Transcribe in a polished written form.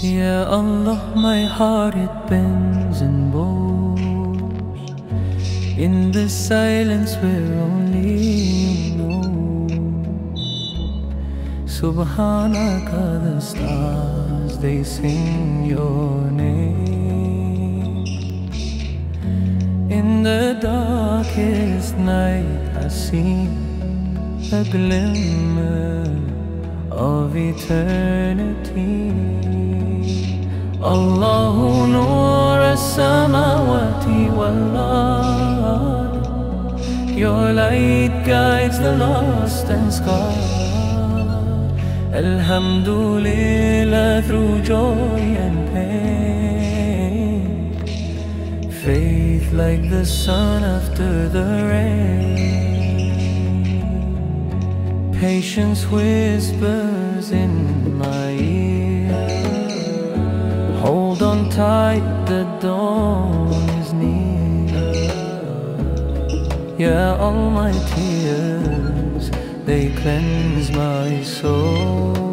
Ya Allah, my heart it bends and bows in the silence where only you know. Subhanaka, the stars they sing your name. In the darkest night I see a glimmer of eternity. Allahu Nur as-samawati wal-ard. Your light guides the lost and scarred. Alhamdulillah, through joy and pain. Faith like the sun after the rain. Patience whispers in my ear. Hold on tight, the dawn is near. Yeah, all my tears, they cleanse my soul.